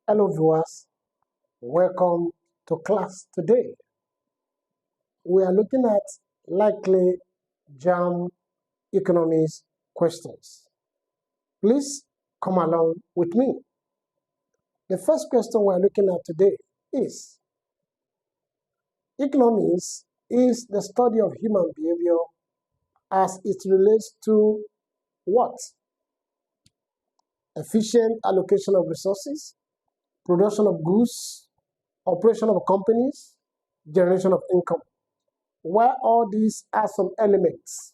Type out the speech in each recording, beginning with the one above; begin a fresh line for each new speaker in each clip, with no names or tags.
Hello viewers, welcome to class today. We are looking at likely JAMB Economics questions. Please come along with me. The first question we are looking at today is, economics is the study of human behavior as it relates to what? Efficient allocation of resources, production of goods, operation of companies, generation of income. While all these are some elements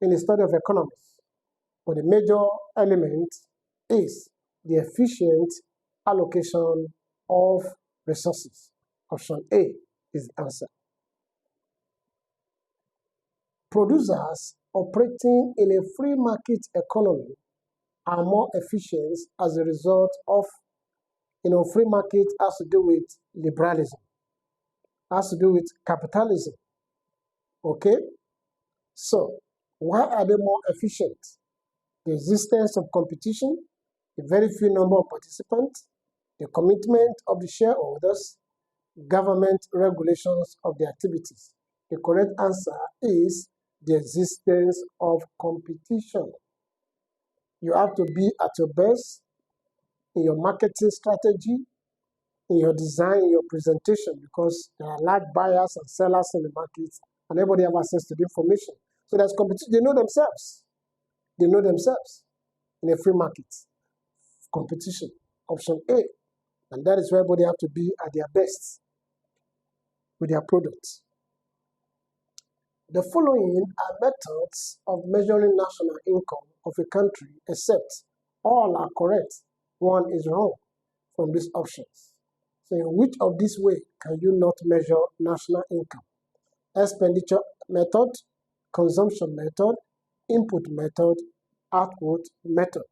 in the study of economics, but the major element is the efficient allocation of resources. Option A is the answer. Producers operating in a free market economy are more efficient as a result of, free market has to do with liberalism, has to do with capitalism. Okay? So, why are they more efficient? The existence of competition, a very few number of participants, the commitment of the shareholders, government regulations of the activities. The correct answer is the existence of competition. You have to be at your best in your marketing strategy, in your design, in your presentation, because there are large buyers and sellers in the market, and everybody has access to the information. So there's competition. They know themselves. They know themselves in a free market. Competition. Option A. And that is where everybody have to be at their best with their products. The following are methods of measuring national income of a country, except all are correct. One is wrong from these options. So in which of these ways can you not measure national income? Expenditure method, consumption method, input method, output method.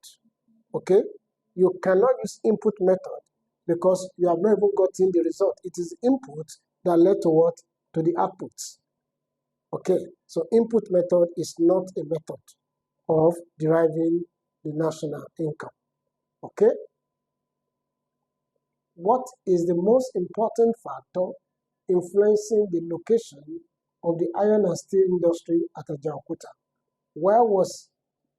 Okay? You cannot use input method because you have not even gotten the result. It is input that led to what? To the output. Okay? So input method is not a method of deriving the national income. Okay? What is the most important factor influencing the location of the iron and steel industry at Ajaokuta? Where was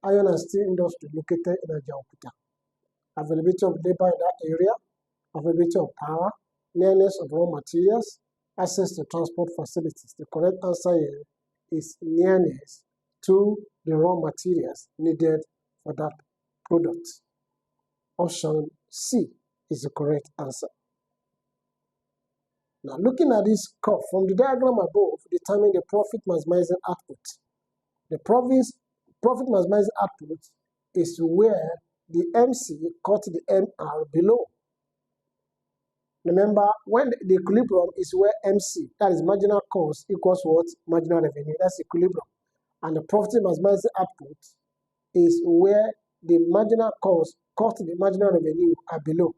iron and steel industry located in Ajaokuta? Availability of labor in that area, availability of power, nearness of raw materials, access to transport facilities. The correct answer here is nearness to the raw materials needed for that product. Option C is the correct answer. Now, looking at this curve from the diagram above, determine the profit maximizing output. The profit maximizing output is where the MC cut the MR below. Remember, when the equilibrium is where MC, that is marginal cost, equals what? Marginal revenue. That's equilibrium. And the profit maximizing output is where the marginal cost to the marginal revenue are below.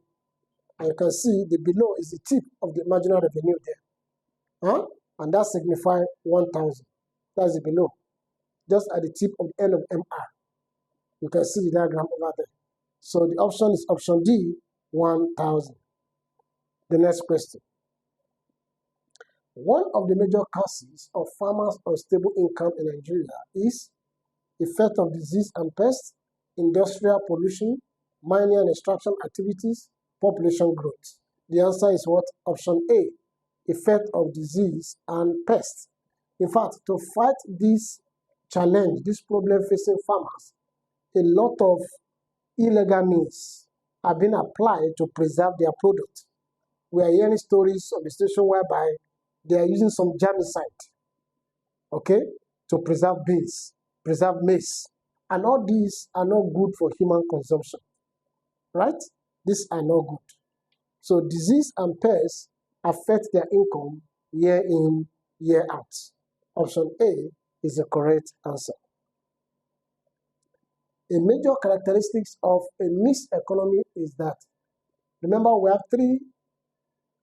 And you can see the below is the tip of the marginal revenue there. Huh? And that signifies 1,000. That's the below. Just at the tip of the end of MR. You can see the diagram over there. So the option is option D, 1,000. The next question. One of the major causes of farmers' unstable income in Nigeria is effect of disease and pests, industrial pollution, mining and extraction activities, population growth. The answer is what? Option A, effect of disease and pests. In fact, to fight this challenge, this problem facing farmers, a lot of illegal means have been applied to preserve their product. We are hearing stories of a situation whereby they are using some germicide, okay, to preserve beans, preserve maize. And all these are not good for human consumption, right? These are not good. So disease and pests affect their income year in, year out. Option A is the correct answer. A major characteristics of a mixed economy is that, remember, we have three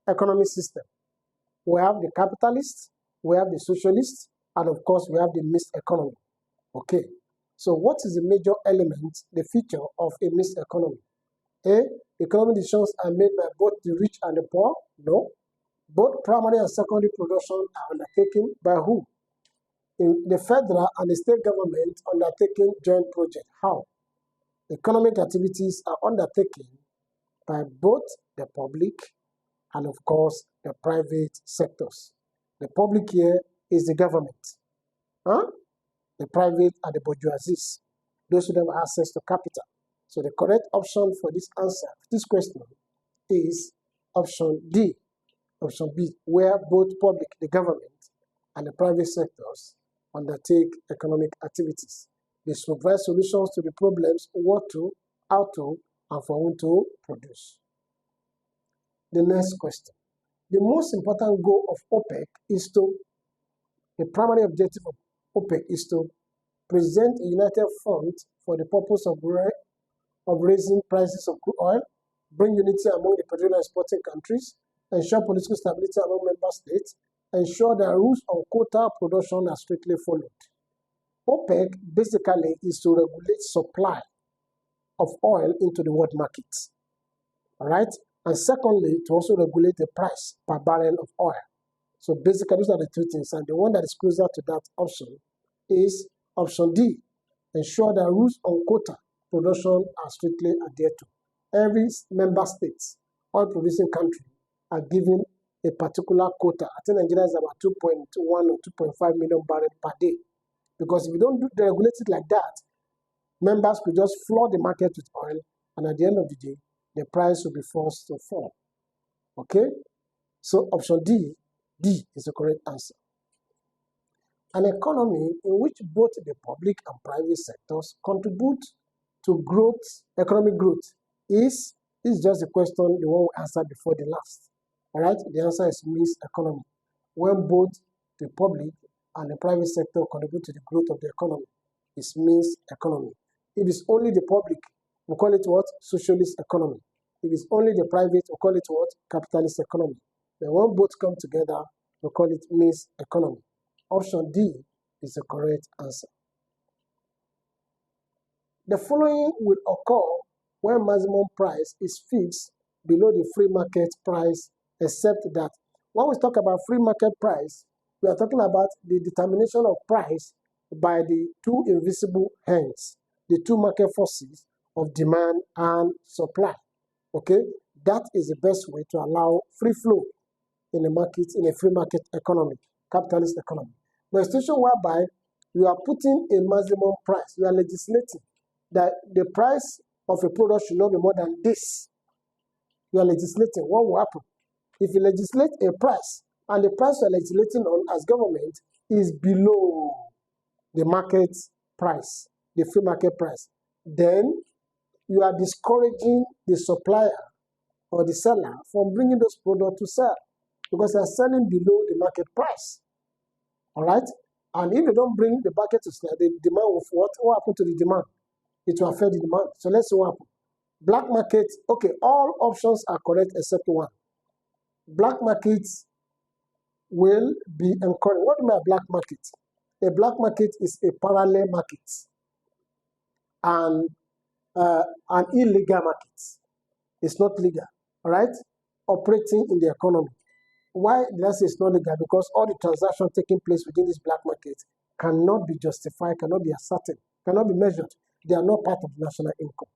economic systems. We have the capitalist, we have the socialist, and of course we have the mixed economy. Okay, so what is the major element, the feature of a mixed economy? A, Economic decisions are made by both the rich and the poor? No. Both primary and secondary production are undertaken by who? In the federal and the state government undertaking joint project. How? Economic activities are undertaken by both the public and, of course, the private sectors. The public here is the government. The private are the bourgeoisies. Those who have access to capital. So the correct option for this answer, this question, is option D, option B, where both public, the government, and the private sectors undertake economic activities. They provide solutions to the problems, what to, how to, and for whom to produce. The next question. The most important goal of OPEC is to, the primary objective of OPEC is to present a united front for the purpose of raising prices of crude oil, bring unity among the petroleum exporting countries, ensure political stability among member states, ensure that rules on quota production are strictly followed. OPEC basically is to regulate supply of oil into the world markets. All right? And secondly, to also regulate the price per barrel of oil. So basically, these are the two things. And the one that is closer to that option is option D. Ensure that rules on quota production are strictly adhered to. Every member state, oil producing country, are given a particular quota. I think Nigeria is about 2.1 or 2.5 million barrels per day. Because if we don't regulate it like that, members could just flood the market with oil, and at the end of the day, the price will be forced to fall. Okay? So option D is the correct answer. An economy in which both the public and private sectors contribute to growth, economic growth, is just the question, the one we answered before the last. All right? The answer is mixed economy. When both the public and the private sector contribute to the growth of the economy, it's mixed economy. If it's only the public, we call it what? Socialist economy. If it's only the private, we call it what? Capitalist economy. Then when both come together, we call it mixed economy. Option D is the correct answer. The following will occur when maximum price is fixed below the free market price, except that when we talk about free market price, we are talking about the determination of price by the two invisible hands, the two market forces of demand and supply. Okay, that is the best way to allow free flow in the market, in a free market economy, capitalist economy. The situation whereby you are putting a maximum price, you are legislating that the price of a product should not be more than this. You are legislating. What will happen? If you legislate a price, and the price you are legislating on as government is below the market price, the free market price, then you are discouraging the supplier or the seller from bringing those products to sell because they are selling below the market price. All right? And if they don't bring the market to sell, the demand of what happened to the demand? It will affect the demand. So let's see what happens. Black market, okay, all options are correct except one. Black markets will be encouraged. What do you mean by black market? A black market is a parallel market and an illegal market. It's not legal, all right? Operating in the economy. Why did I say it's not legal? Because all the transactions taking place within this black market cannot be justified, cannot be ascertained, cannot be measured. They are not part of the national income,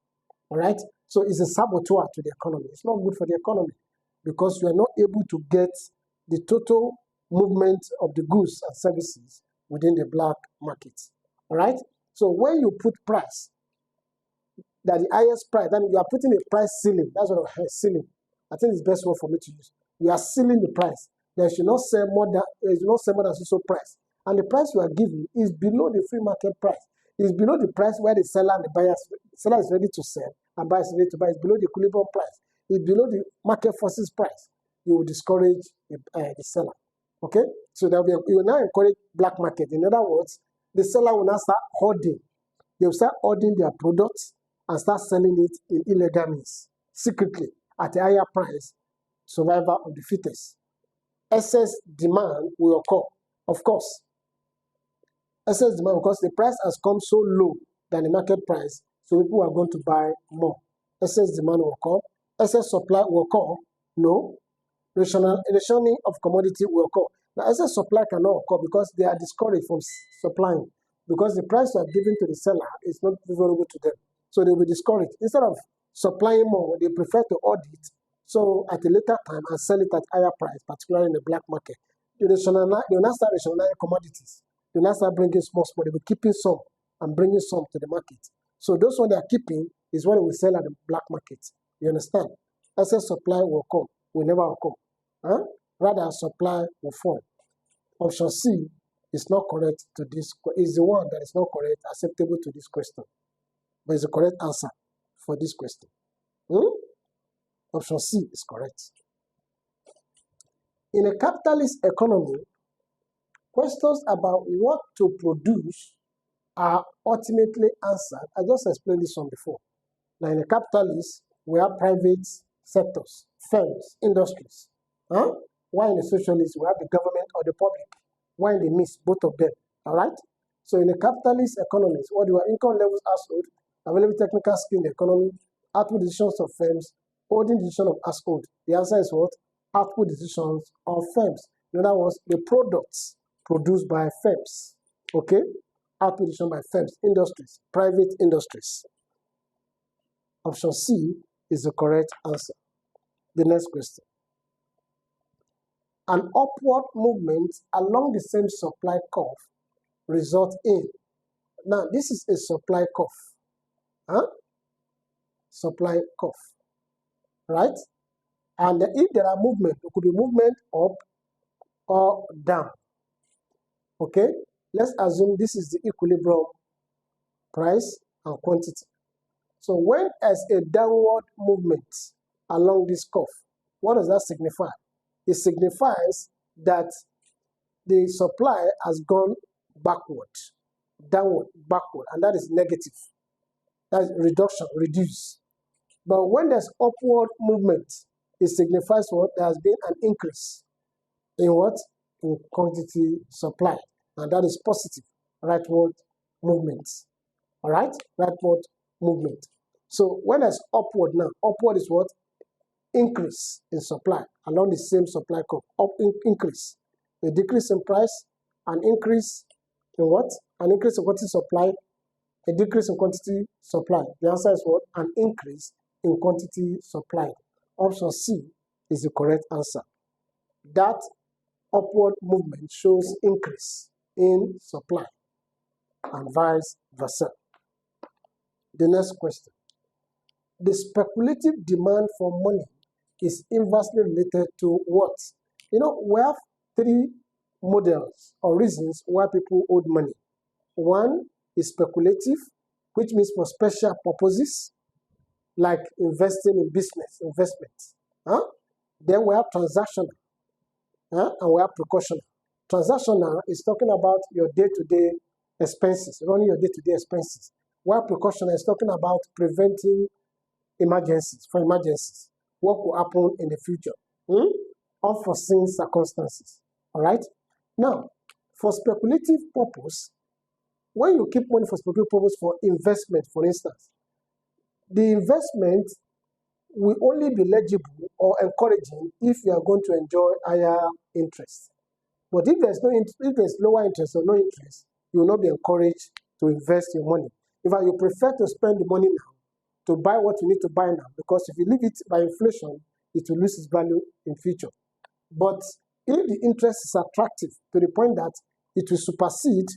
all right? So it's a saboteur to the economy. It's not good for the economy because you are not able to get the total movement of the goods and services within the black market, all right? So when you put price, that the highest price, then you are putting a price ceiling. That's what I'm ceiling. I think it's the best word for me to use. You are sealing the price. They should not sell more than so price. And the price you are giving is below the free market price. It's below the price where the seller and the buyer, seller is ready to sell and buyer is ready to buy. It's below the equilibrium price. It's below the market forces price. You will discourage the seller. Okay? So you will now encourage black market. In other words, the seller will now start hoarding. They will start hoarding their products and start selling it in illegal means, secretly, at a higher price, survival of the fittest. Excess demand will occur, of course. Excess demand because the price has come so low than the market price, so people are going to buy more. Excess demand will occur, excess supply will occur? No. Rationing of commodity will occur. Now, excess supply cannot occur because they are discouraged from supplying, because the price you are giving to the seller is not favorable to them. So they will be discouraged. Instead of supplying more, they prefer to audit. So at a later time and sell it at higher price, particularly in the black market. They will not start rationing commodities. They will not start bringing small. They will be keeping some and bringing some to the market. So those ones they are keeping is what we sell at the black market. You understand? Excess supply will come, will never occur. Rather, supply will fall. Option C is not correct to this, is the one that is not correct, acceptable to this question. But it's the correct answer for this question. Option C is correct. In a capitalist economy, questions about what to produce are ultimately answered. I just explained this one before. Now, in a capitalist, we have private sectors, firms, industries. While in a socialist, we have the government or the public. While in the midst, both of them. All right? So in a capitalist economy, what do our income levels household, available technical skill in the economy, output decisions of firms, holding decision of household. The answer is what? Output decisions of firms. In other words, the products produced by firms. Okay? Output decision by firms, industries, private industries. Option C is the correct answer. The next question. An upward movement along the same supply curve results in. Now, this is a supply curve. Supply curve. Right? And if there are movement, it could be movement up or down. Okay? Let's assume this is the equilibrium price and quantity. So when there's a downward movement along this curve, what does that signify? It signifies that the supply has gone backward, downward, backward, and that is negative. That is reduction, reduce. But when there's upward movement, it signifies what? There has been an increase in what? In quantity supply, and that is positive, rightward movement. All right? Rightward movement. So when there's upward now, upward is what? Increase in supply along the same supply curve. Increase. A decrease in price, an increase in what? An increase in quantity supply, a decrease in quantity supply. The answer is what? An increase in quantity supply. Option C is the correct answer. That upward movement shows increase in supply and vice versa. The next question. The speculative demand for money is inversely related to what? You know, we have three models or reasons why people hold money. One is speculative, which means for special purposes, like investing in business, investments. Then we have transactional, and we have precautionary. Transactional is talking about your day-to-day expenses, running your day-to-day expenses. While precautionary is talking about preventing emergencies, for emergencies. What will happen in the future? Unforeseen circumstances. All right? Now, for speculative purpose, when you keep money for speculative purpose for investment, for instance, the investment will only be legible or encouraging if you are going to enjoy higher interest. But if there's lower interest or no interest, you will not be encouraged to invest your money. In fact, you prefer to spend the money now to buy what you need to buy now, because if you leave it by inflation, it will lose its value in future. But if the interest is attractive to the point that it will supersede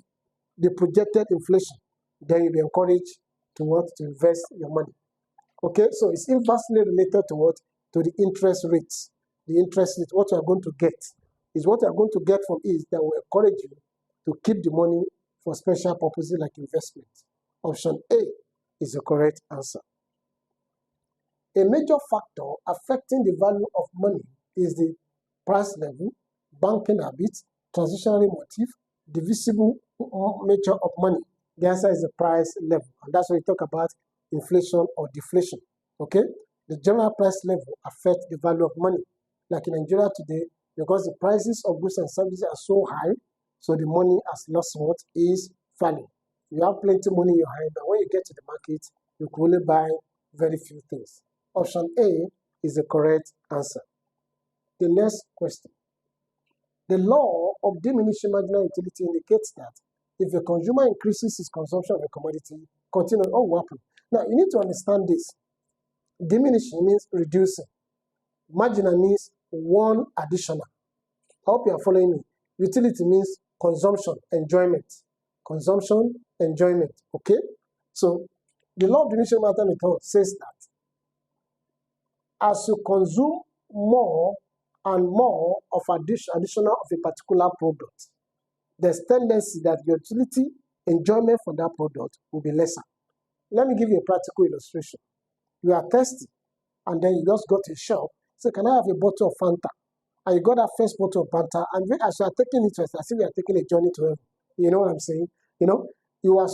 the projected inflation, then you'll be encouraged to invest your money. Okay, so it's inversely related to what? To the interest rates. The interest rate, what you are going to get, is what you are going to get from it that will encourage you to keep the money for special purposes like investment. Option A is the correct answer. A major factor affecting the value of money is the price level, banking habits, transitionary motive, divisible nature of money. The answer is the price level, and that's when we talk about inflation or deflation. Okay? The general price level affects the value of money. Like in Nigeria today, because the prices of goods and services are so high, so the money has lost what is value. You have plenty of money in your hand, but when you get to the market, you can only buy very few things. Option A is the correct answer. The next question. The law of diminishing marginal utility indicates that if a consumer increases his consumption of a commodity, continually, what happens? Now, you need to understand this. Diminishing means reducing. Marginal means one additional. I hope you are following me. Utility means consumption, enjoyment. Consumption, enjoyment, okay? So, the law of diminishing marginal utility says that as you consume more and more of additional of a particular product, there's tendency that your utility enjoyment from that product will be lesser. Let me give you a practical illustration. You are thirsty, and then you just go to a shop, say, can I have a bottle of Fanta? And you got that first bottle of Fanta, and as you are taking it, as if you are taking a journey to heaven. You know what I'm saying? You know, your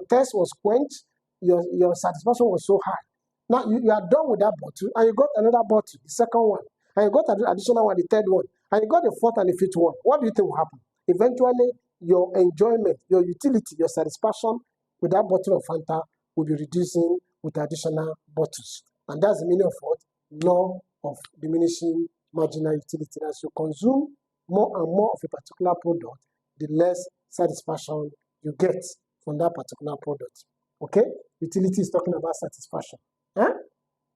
thirst was quenched, your satisfaction was so high. Now, you are done with that bottle, and you got another bottle, the second one, and you got an additional one, the third one, and you got the fourth and the fifth one. What do you think will happen? Eventually, your enjoyment, your utility, your satisfaction with that bottle of Fanta will be reducing with additional bottles. And that's the meaning of what? Law of diminishing marginal utility. As you consume more and more of a particular product, the less satisfaction you get from that particular product. Okay? Utility is talking about satisfaction. Huh?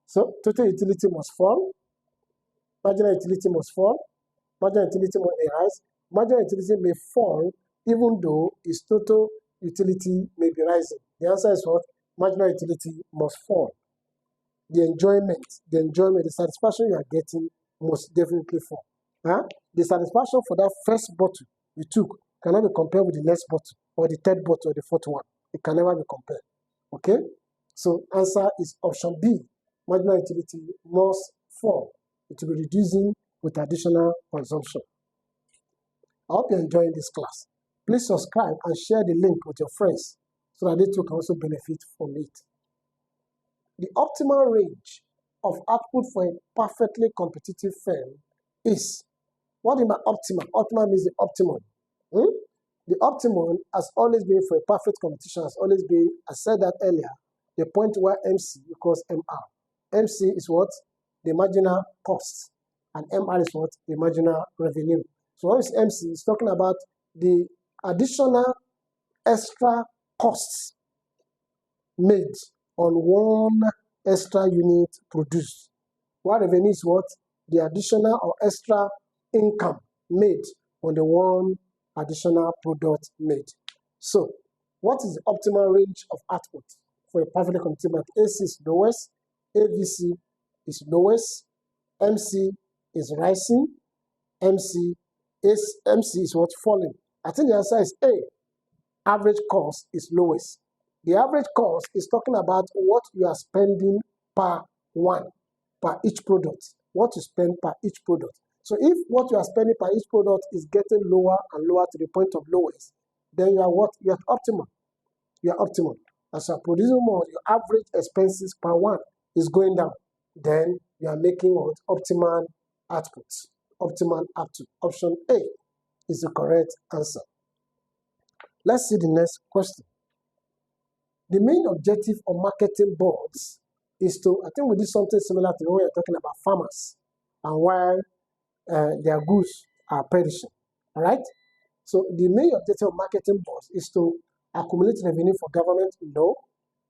So total utility must fall, marginal utility must fall, marginal utility must rise. Marginal utility may fall even though its total utility may be rising. The answer is what? Marginal utility must fall. The enjoyment, the satisfaction you are getting must definitely fall. Huh? The satisfaction for that first bottle you took cannot be compared with the next bottle, or the third bottle, or the fourth one. It can never be compared. Okay? So answer is option B. Marginal utility must fall. It will be reducing with additional consumption. I hope you're enjoying this class. Please subscribe and share the link with your friends so that they too can also benefit from it. The optimal range of output for a perfectly competitive firm is, what do you mean by optimal? Optimal means the optimum. The optimum has always been for a perfect competition, has always been, I said that earlier, the point where MC equals MR. MC is what? The marginal cost. And MR is what? The marginal revenue. So what is MC? It's talking about the additional extra costs made on one extra unit produced. What revenue is what? The additional or extra income made on the one additional product made. So, what is the optimal range of output for a perfectly competitive market? AC is lowest, AVC is lowest, MC is rising, MC is what? Falling. I think the answer is A. Average cost is lowest. The average cost is talking about what you are spending per each product. What you spend per each product. So if what you are spending per each product is getting lower and lower to the point of lowest, then you are what? You are optimal. You are optimal. As you are producing more, your average expenses per one is going down. Then you are making what? Optimal output. Optimal output. Option A is the correct answer. Let's see the next question. The main objective of marketing boards is to, I think we did something similar to when we are talking about farmers and why their goods are perishing. All right? So the main objective of marketing boards is to accumulate revenue for government, no.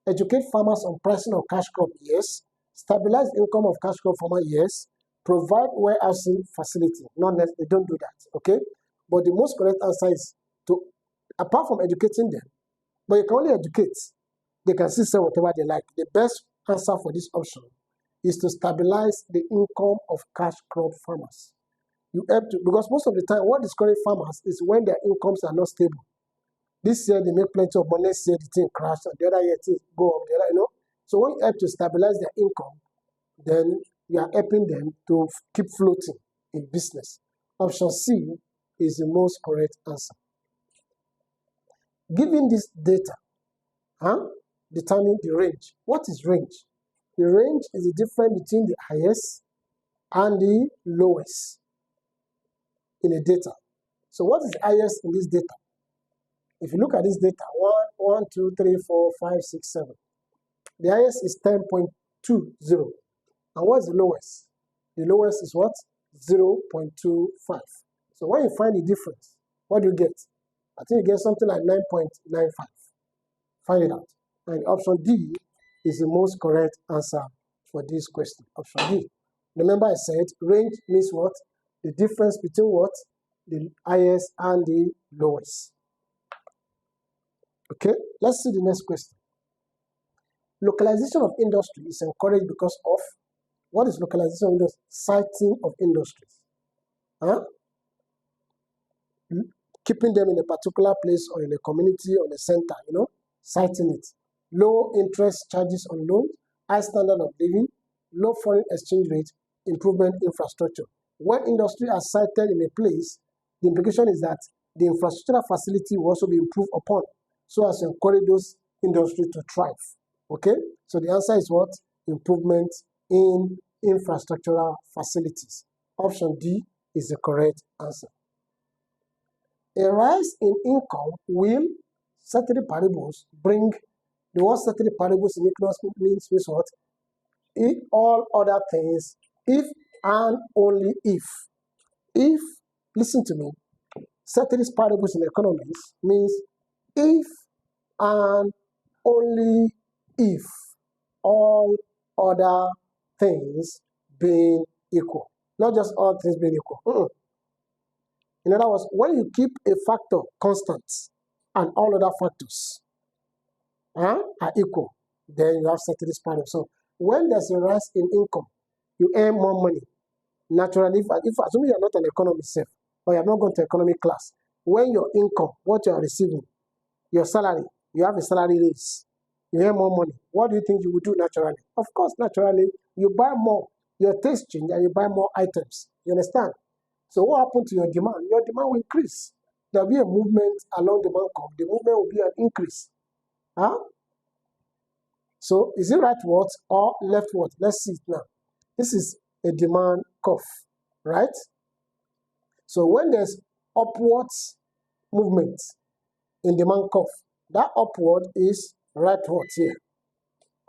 Educate farmers on pricing of cash crop, yes. Stabilize income of cash crop farmer, yes. Provide warehousing facility. Not that they don't do that, okay? But the most correct answer is to, apart from educating them, but you can only educate. They can still say whatever they like. The best answer for this option is to stabilize the income of cash crop farmers. You have to, because most of the time, what discourages farmers is when their incomes are not stable. This year they make plenty of money, next year the thing crashes, and the other year things go up, the other, you know. So when you help to stabilize their income, then you are helping them to keep floating in business. Option C is the most correct answer. Given this data, determine the range. What is range? The range is the difference between the highest and the lowest in a data. So what is the highest in this data? If you look at this data, 1, 2, 3, 4, 5, 6, 7. The highest is 10.20. And what's the lowest? The lowest is what? 0.25. So when you find the difference, what do you get? I think you get something like 9.95. Find it out. And option D is the most correct answer for this question. Option D. Remember I said range means what? The difference between what? The highest and the lowest. Okay, let's see the next question. Localization of industry is encouraged because of, what is localization of industry? Siting of industries. Keeping them in a particular place or in a community or in a center, citing it. Low interest charges on loans, high standard of living, low foreign exchange rate, improvement infrastructure. When industry are cited in a place, the implication is that the infrastructural facility will also be improved upon so as to encourage those industries to thrive. Okay? So the answer is what? Improvement in infrastructural facilities. Option D is the correct answer. A rise in income will, ceteris paribus, bring, the word ceteris paribus in economics means what? If all other things, if and only if. If, listen to me, ceteris paribus in economics means if and only if all other things being equal. Not just all things being equal. In other words, when you keep a factor constant and all other factors are equal, then you have ceteris paribus. So when there's a rise in income, you earn more money. Naturally, if assuming you're not an economist or you have not gone to economic class, when your income, what you are receiving, your salary, you have a salary raise, you earn more money, what do you think you would do naturally? Of course, naturally, you buy more. Your taste change and you buy more items. You understand? So what happened to your demand? Your demand will increase. There will be a movement along demand curve. The movement will be an increase. So is it right word or left word? Let's see it now. This is a demand curve, right? So when there's upwards movement in demand curve, that upward is rightward here.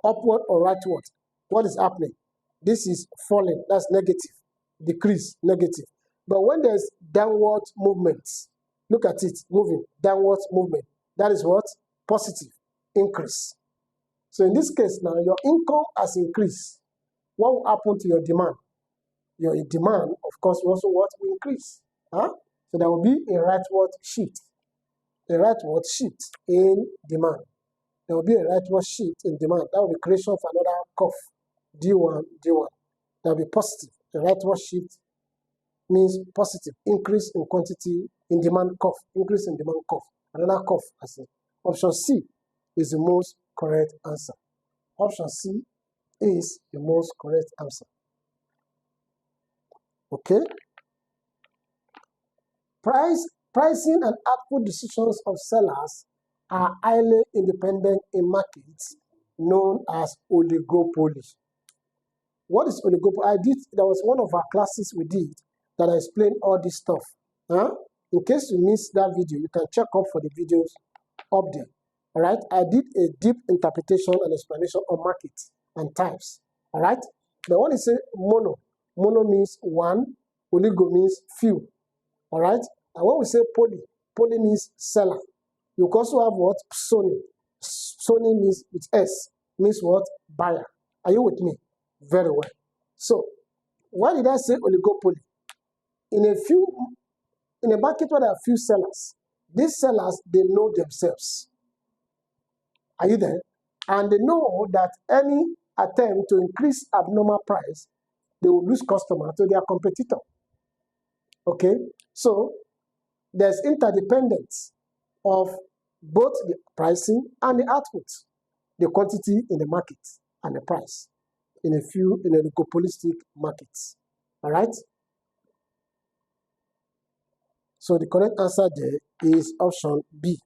Upward or rightward. What is happening? This is falling. That's negative. Decrease, negative. But when there's downward movement, look at it, moving, downward movement. That is what? Positive, increase. So in this case now, your income has increased. What will happen to your demand? Your demand, of course, also what will increase. So there will be a rightward shift. A rightward shift in demand. There will be a rightward shift in demand. That will be creation of another curve. D1, D1. That will be positive. A rightward shift means positive. Increase in quantity in demand curve. Increase in demand curve. Another curve, I say. Option C is the most correct answer. Option C is the most correct answer. Okay? Pricing and output decisions of sellers are highly independent in markets known as oligopoly. What is oligopoly? There was one of our classes we did that I explained all this stuff. In case you missed that video, you can check up for the videos up there. All right? I did a deep interpretation and explanation on markets and types. All right? The one is mono. Mono means one. Oligo means few. All right? And when we say poly, poly means seller. You can also have what? Sony. Sony means with S. Means what? Buyer. Are you with me? Very well. So, why did I say oligopoly? In a market where there are few sellers, these sellers, they know themselves. Are you there? And they know that any attempt to increase abnormal price, they will lose customer to their competitor. Okay? So, there's interdependence of both the pricing and the output, the quantity in the market and the price in a oligopolistic markets. All right? So the correct answer there is option B.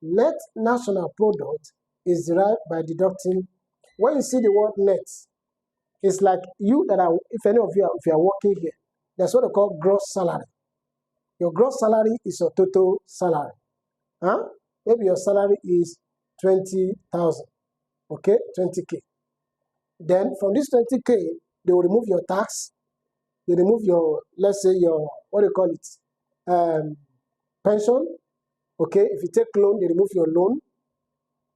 Net national product is derived by deducting. When you see the word net, it's like you that are, if any of you are, if you are working here, that's what they call gross salary. Your gross salary is your total salary. Maybe your salary is 20,000. Okay, 20K. Then from this 20K, They will remove your tax. They remove your, let's say your, what do you call it, pension. Okay, if you take loan, they remove your loan.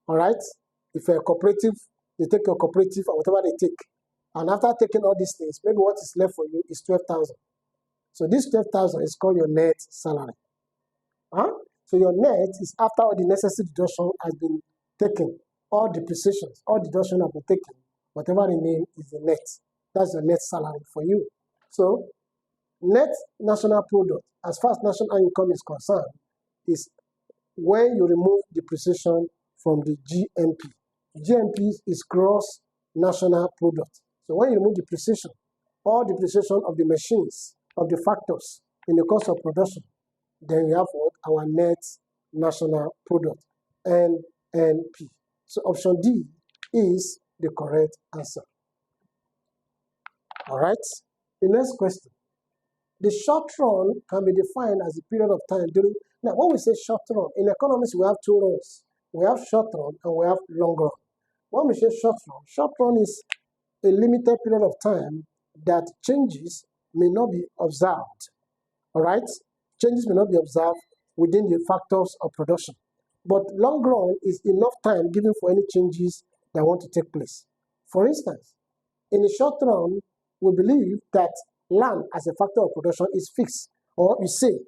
All right. If you're a cooperative, they take your cooperative or whatever they take. And after taking all these things, maybe what is left for you is 12,000. So this 12,000 is called your net salary. Huh? So your net is after all the necessary deduction has been taken, all depreciations, all deduction have been taken, whatever remains is the net. That's your net salary for you. So net national product, as far as national income is concerned, is when you remove depreciation from the GNP. GNP is gross national product. So when you remove depreciation, all depreciation of the machines, of the factors in the cost of production, then we have what? Our net national product, NNP. So option D is the correct answer. All right. The next question. The short run can be defined as a period of time during. Now, when we say short run, in economics we have two runs. We have short run and we have long run. When we say short run is a limited period of time that changes may not be observed. All right? Changes may not be observed within the factors of production. But long run is enough time given for any changes that want to take place. For instance, in the short run, we believe that land as a factor of production is fixed. Or you say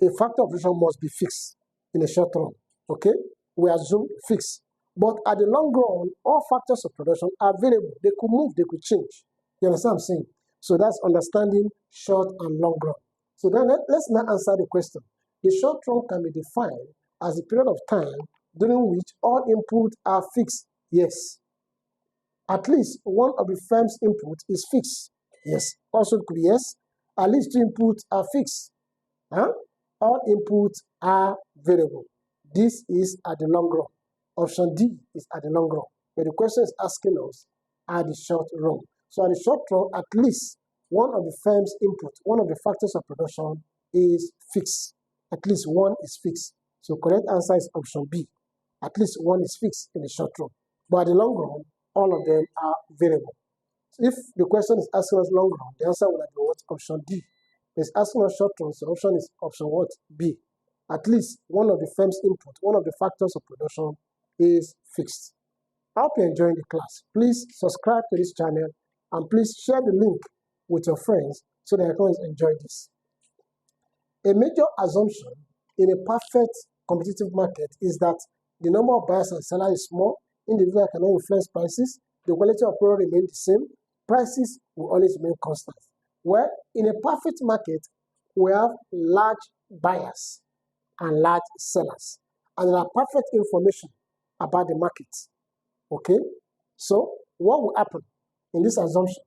a factor of production must be fixed in the short run. Okay? We assume fixed. But at the long run, all factors of production are variable. They could move, they could change. You understand what I'm saying? So that's understanding short and long run. So then let's now answer the question. The short run can be defined as a period of time during which all inputs are fixed. Yes. At least one of the firm's input is fixed. Yes. Also could be yes. At least two inputs are fixed. Huh? All inputs are variable. This is at the long run. Option D is at the long run. But the question is asking us at the short run. So at the short run, at least one of the firm's input, one of the factors of production is fixed. At least one is fixed. So correct answer is option B. At least one is fixed in the short run. But at the long run, all of them are variable. So if the question is asking us long run, the answer will be what? Option D. It's asking us short run, so option is option what? B. At least one of the firm's input, one of the factors of production is fixed. I hope you're enjoying the class. Please subscribe to this channel and please share the link with your friends so that you can enjoy this. A major assumption in a perfect competitive market is that the number of buyers and sellers is small, individuals cannot influence prices, the quality of product remains the same, prices will always remain constant. Well, in a perfect market, we have large buyers and large sellers, and there are perfect information about the market. Okay? So, what will happen in this assumption?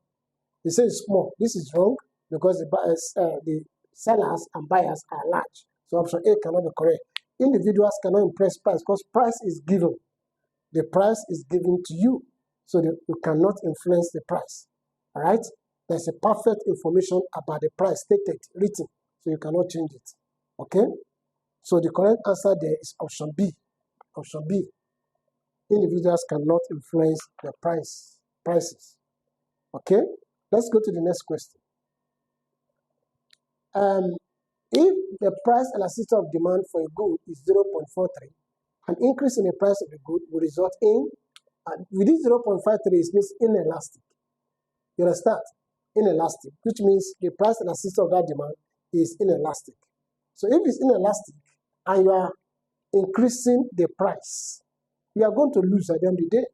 It says small. This is wrong because the buyers, the sellers and buyers are large. So option A cannot be correct. Individuals cannot impress price because price is given. The price is given to you, so that you cannot influence the price. All right? There's a perfect information about the price stated, written, so you cannot change it. Okay? So the correct answer there is option B. Option B. Individuals cannot influence the prices. Okay? Let's go to the next question. If the price elasticity of demand for a good is 0.43, an increase in the price of the good will result in, within 0.53 it means inelastic. You understand? Inelastic, which means the price elasticity of that demand is inelastic. So if it's inelastic and you are increasing the price, you are going to lose at the end of the day.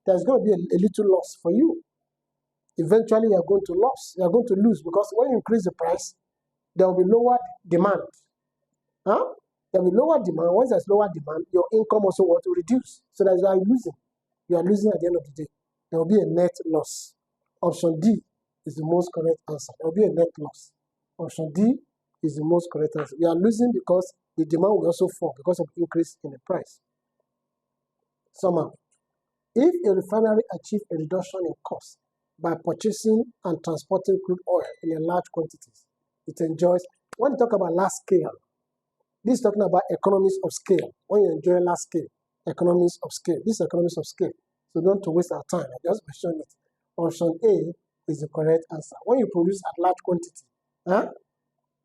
There's going to be a little loss for you. Eventually, you are going to lose. You are going to lose because when you increase the price, there will be lower demand. Huh? There will be lower demand. Once there's lower demand, your income also will reduce. So that's why you're losing. You are losing at the end of the day. There will be a net loss. Option D is the most correct answer. There will be a net loss. Option D is the most correct answer. You are losing because the demand will also fall because of increase in the price. Somehow, if a refinery achieves a reduction in cost by purchasing and transporting crude oil in a large quantities, it enjoys, when you talk about large scale, this is talking about economies of scale. When you enjoy large scale, economies of scale. This is economies of scale. So don't waste our time. I just mentioned it. Option A is the correct answer. When you produce at large quantity, huh,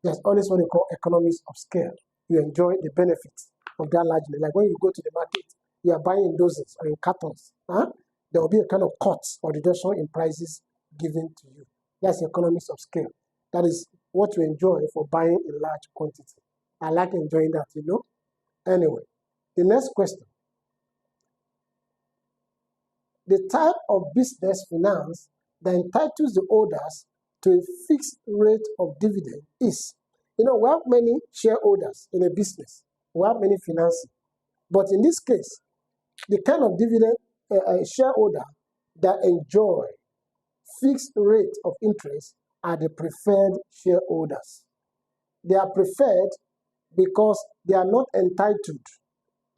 there's always what they call economies of scale. You enjoy the benefits of that largely. Like when you go to the market, you are buying in dozens or in cartons. Huh? There will be a kind of cut or reduction in prices given to you. That's economies of scale. That is what you enjoy for buying in large quantity. I like enjoying that, you know. Anyway, the next question. The type of business finance that entitles the holders to a fixed rate of dividend is, you know, we have many shareholders in a business. We have many financing. But in this case, the kind of dividend shareholder that enjoy fixed rate of interest are the preferred shareholders. They are preferred because they are not entitled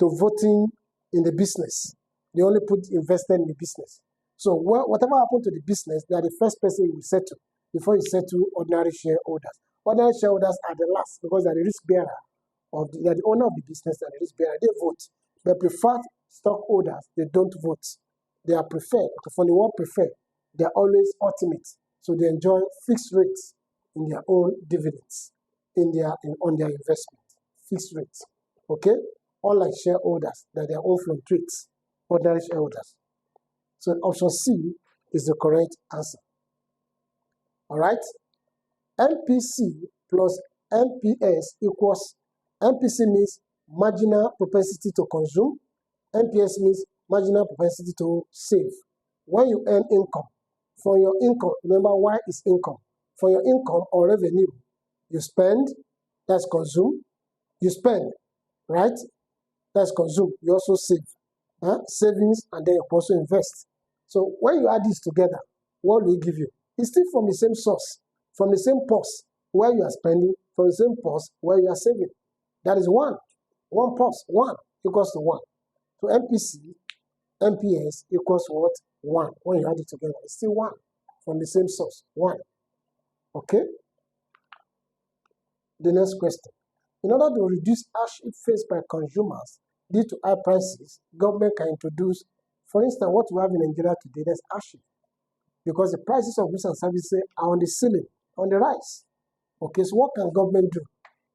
to voting in the business. They only put invested in the business. So whatever happened to the business, they are the first person you will settle before you settle ordinary shareholders. Ordinary shareholders are the last because they are the risk bearer they are the owner of the business and the risk bearer. They vote. The preferred stockholders, they don't vote. They are preferred. From the word preferred, they are always ultimate. So they enjoy fixed rates in their own dividends, on their investment. Fixed rates. Okay? Unlike shareholders, that their own fluctuates, ordinary shareholders. So option C is the correct answer. All right? MPC plus MPS equals, MPC means marginal propensity to consume, MPS means marginal propensity to save. When you earn income, for your income, remember why is income? For your income or revenue, you spend, that's consume, you spend, right? That's consume. You also save. Savings, and then you also invest. So when you add this together, what will it give you? It's still from the same source, from the same purse where you are spending, from the same purse where you are saving. That is one. One purse, one equals to one. So MPC, MPS equals what? One. When you add it together, it's still one. From the same source, one. Okay? The next question. In order to reduce hardship faced by consumers due to high prices, government can introduce, for instance, what we have in Nigeria today, there's hardship. Because the prices of goods and services are on the ceiling, on the rise. Okay, so what can government do?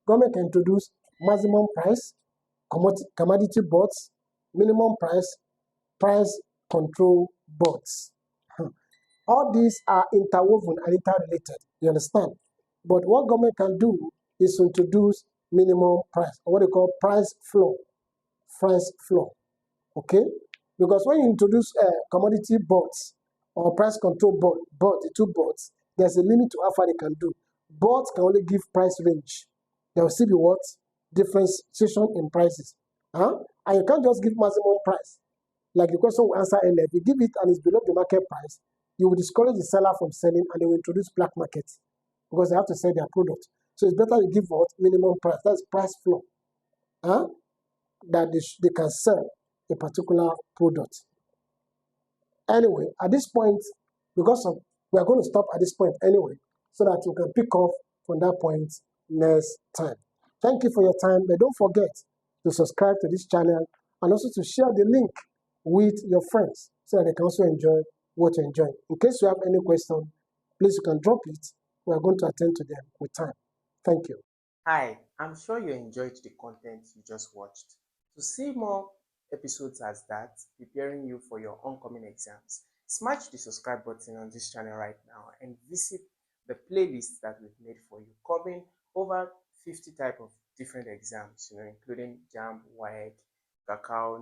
Government can introduce maximum price, commodity boards, minimum price, price control boards. All these are interwoven and interrelated, you understand? But what government can do is to introduce minimum price, or what they call price floor. Price floor, okay? Because when you introduce commodity boards or price control board, the two boards, there's a limit to how far they can do. Boards can only give price range. There will still be what? Differentiation in prices. And you can't just give maximum price. Like the question we answered earlier, if you give it and it's below the market price, you will discourage the seller from selling and they will introduce black market because they have to sell their product. So it's better you give what? Minimum price. That's price floor. That they can sell a particular product. Anyway, at this point, because of, we are going to stop at this point anyway, so that we can pick up from that point next time. Thank you for your time, but don't forget to subscribe to this channel and also to share the link with your friends so that they can also enjoy what you enjoy. In case you have any question, please you can drop it. We are going to attend to them with time. Thank you.
Hi, I'm sure you enjoyed the content you just watched. To see more episodes as that, preparing you for your oncoming exams, smash the subscribe button on this channel right now and visit the playlist that we've made for you, covering over 50 types of different exams, including JAMB, WAEC, Cacao,